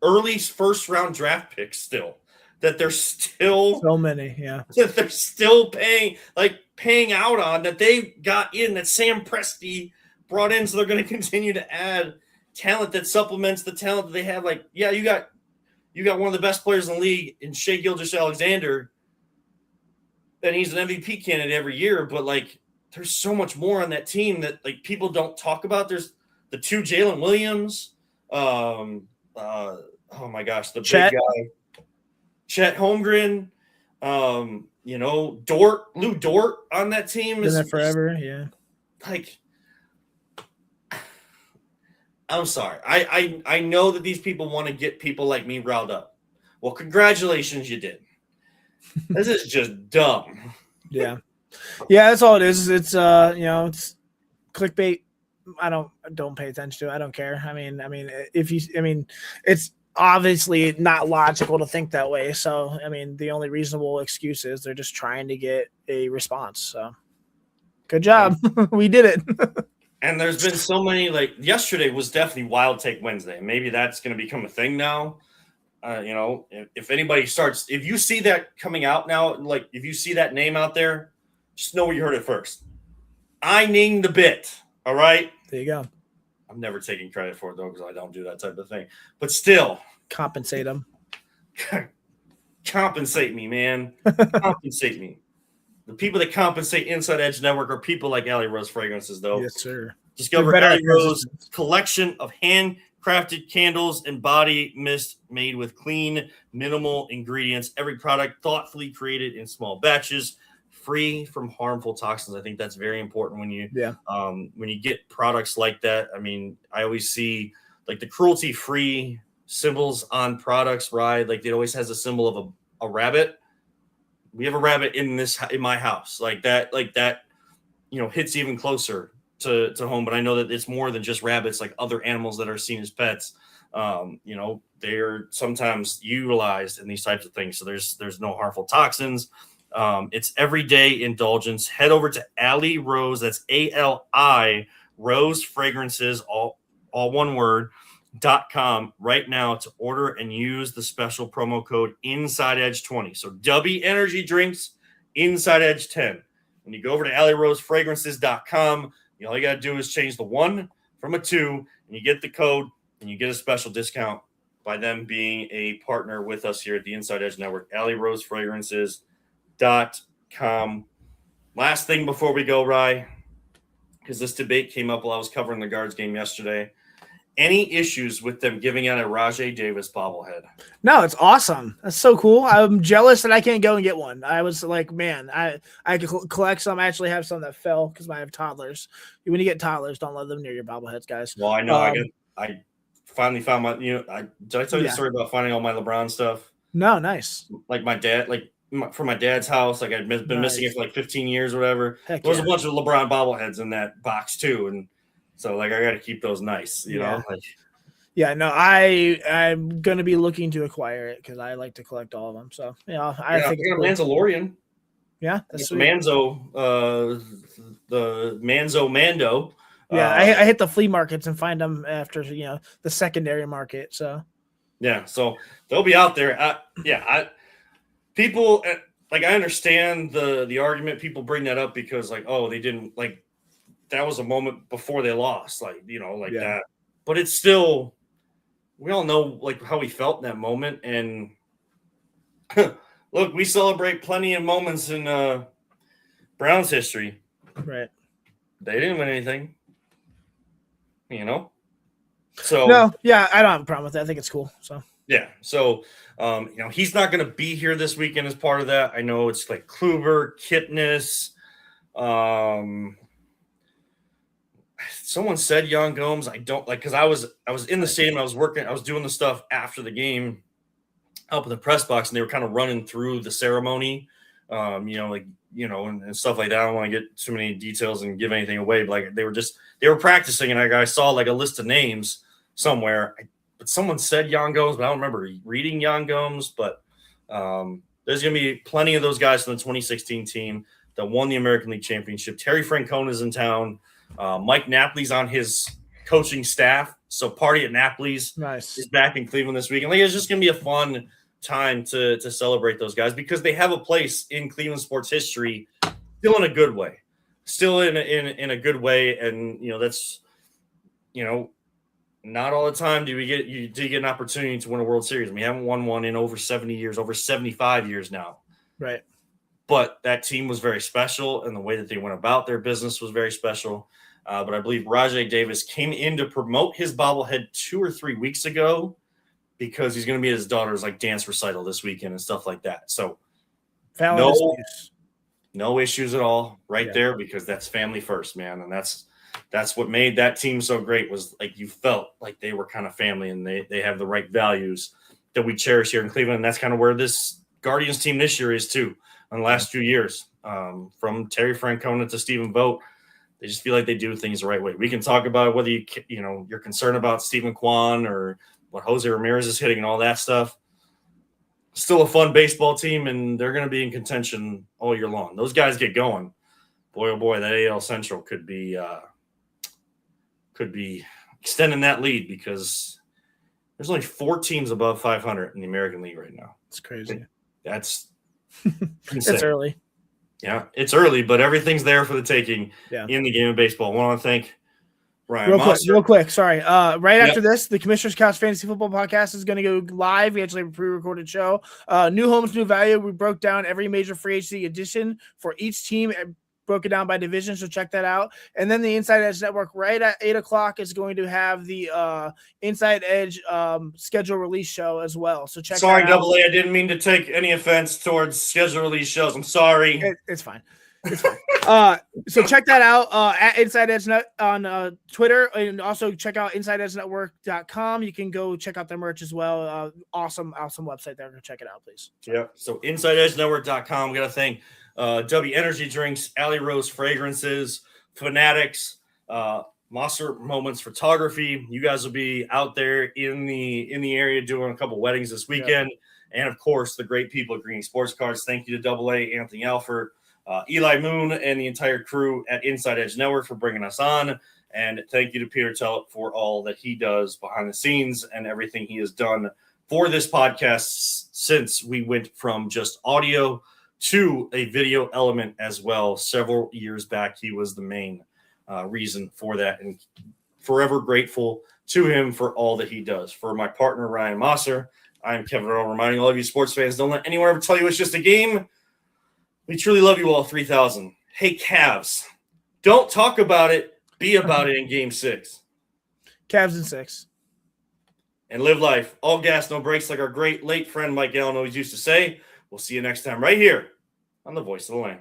early first-round draft picks still that they're still so many, yeah, that they're still paying out on that they got in that Sam Presti brought in, so they're going to continue to add talent that supplements the talent that they have. Like, yeah, you got one of the best players in the league in Shai Gilgeous-Alexander, and he's an MVP candidate every year. But like, there's so much more on that team that like people don't talk about. There's the 2 Jalen Williams. Oh my gosh, the Chet. big guy, Chet Holmgren. Lou Dort on that team Been there forever. Yeah, like. I'm sorry. I know that these people want to get people like me riled up. Well, congratulations, you did. This is just dumb. Yeah, that's all it is. It's it's clickbait. I don't pay attention to it. I don't care. I mean, it's obviously not logical to think that way. So, I mean, the only reasonable excuse is they're just trying to get a response. So, good job. We did it. And there's been so many, like yesterday was definitely Wild Take Wednesday. Maybe that's going to become a thing now. If anybody starts, if you see that coming out now, like if you see that name out there, just know where you heard it first. I named the bit. All right. There you go. I'm never taking credit for it though, because I don't do that type of thing. But still, compensate them. Compensate me, man. Compensate me. The people that compensate Inside Edge Network are people like Alley Rose Fragrances, though. Yes, sir. Discover Alley Rose collection of handcrafted candles and body mist made with clean, minimal ingredients. Every product thoughtfully created in small batches, free from harmful toxins. I think that's very important when you get products like that. I mean, I always see like the cruelty-free symbols on products, right? Like it always has a symbol of a rabbit. We have a rabbit in my house, like that, hits even closer to home. But I know that it's more than just rabbits, like other animals that are seen as pets. They're sometimes utilized in these types of things. So there's no harmful toxins. It's everyday indulgence. Head over to Alley Rose. That's ALI Rose Fragrances, all one word. .com right now to order and use the special promo code InsideEdge20. So W Energy Drinks Inside Edge 10. When you go over to AlleyRoseFragrances.com, all you got to do is change the 1 from a 2, and you get the code, and you get a special discount by them being a partner with us here at the Inside Edge Network. AlleyRoseFragrances.com. Last thing before we go, Rye, because this debate came up while I was covering the Guards game yesterday. Any issues with them giving out a Rajay Davis bobblehead? No, it's awesome. That's so cool. I'm jealous that I can't go and get one. I was like, man, I could collect some. I actually have some that fell because I have toddlers. When you get toddlers, don't let them near your bobbleheads, guys. Well, I know. I finally found my. Did I tell you the story about finding all my LeBron stuff? No, nice. Like my dad, from my dad's house. Like I'd been missing it for like 15 years or whatever. There was a bunch of LeBron bobbleheads in that box too, and. So, I got to keep those nice, you know? No, I'm going to be looking to acquire it because I like to collect all of them. So, I think it's cool. Mandalorian. Yeah, that's the Manzo Mando. Yeah, I hit the flea markets and find them after, the secondary market. So, yeah, so they'll be out there. People, I understand the argument. People bring that up because, they didn't, that was a moment before they lost, that. But it's still, we all know how we felt in that moment. And look, we celebrate plenty of moments in Browns history. Right. They didn't win anything, So no, I don't have a problem with that. I think it's cool. So yeah. So he's not going to be here this weekend as part of that. I know it's like Kluber, Kipnis, someone said Young Gomes. I don't because I was in the stadium. I was doing the stuff after the game, helping the press box, and they were kind of running through the ceremony, and stuff like that. I don't want to get too many details and give anything away, but they were practicing, and I saw a list of names somewhere. but someone said Jan Gomes, but I don't remember reading Jan Gomes. But there's going to be plenty of those guys from the 2016 team that won the American League Championship. Terry Francona's in town. Mike Napoli's on his coaching staff. So Party at Napoli's is back in Cleveland this week. And it's just going to be a fun time to celebrate those guys because they have a place in Cleveland sports history still in a good way. Still in a good way. And, that's, not all the time do you get an opportunity to win a World Series. We haven't won one in over 70 years, over 75 years now. Right. But that team was very special, and the way that they went about their business was very special. But I believe Rajai Davis came in to promote his bobblehead 2 or 3 weeks ago because he's going to be at his daughter's dance recital this weekend and stuff like that. So no issues at all there because that's family first, man. And that's what made that team so great was you felt like they were kind of family and they have the right values that we cherish here in Cleveland. And that's kind of where this Guardians team this year is too. In the last few years, from Terry Francona to Stephen Vogt, they just feel like they do things the right way. We can talk about whether you're concerned about Stephen Kwan or what Jose Ramirez is hitting and all that stuff. Still a fun baseball team, and they're going to be in contention all year long. Those guys get going. Boy, oh boy, that AL Central could be extending that lead because there's only 4 teams above 500 in the American League right now. It's crazy. That's it's early. Yeah, it's early, but everything's there for the taking in the game of baseball. I want to thank Ryan real quick. Sorry. Right after this, the Commissioner's Couch Fantasy Football Podcast is going to go live. We actually have a pre-recorded show. New homes, new value. We broke down every major free agency edition for each team, broke it down by division, so check that out. And then the Inside Edge Network right at 8 o'clock is going to have the Inside Edge schedule release show as well. So check that out. Sorry, Double A, I didn't mean to take any offense towards schedule release shows. I'm sorry. It's fine. It's fine. So check that out at Inside Edge Net on Twitter, and also check out InsideEdgeNetwork.com. You can go check out their merch as well. Awesome website there. Go check it out, please. Yeah. So InsideEdgeNetwork.com. We got to thank W Energy Drinks, Alley Rose Fragrances, Fanatics, Monster Moments Photography. You guys will be out there in the area doing a couple weddings this weekend. And of course, the great people at Green Sports Cards. Thank you to Double A, Anthony Alford, Eli Moon, and the entire crew at Inside Edge Network for bringing us on. And thank you to Peter Tellett for all that he does behind the scenes and everything he has done for this podcast since we went from just audio to a video element as well. Several years back, he was the main reason for that, and forever grateful to him for all that he does. For my partner, Ryan Mosser, I am Kevin Earl, reminding all of you sports fans, don't let anyone ever tell you it's just a game. We truly love you all, 3,000. Hey, Cavs, don't talk about it. Be about it in Game 6. Cavs in 6. And live life. All gas, no brakes, like our great late friend Mike Allen always used to say. We'll see you next time right here on the Voice of the Land.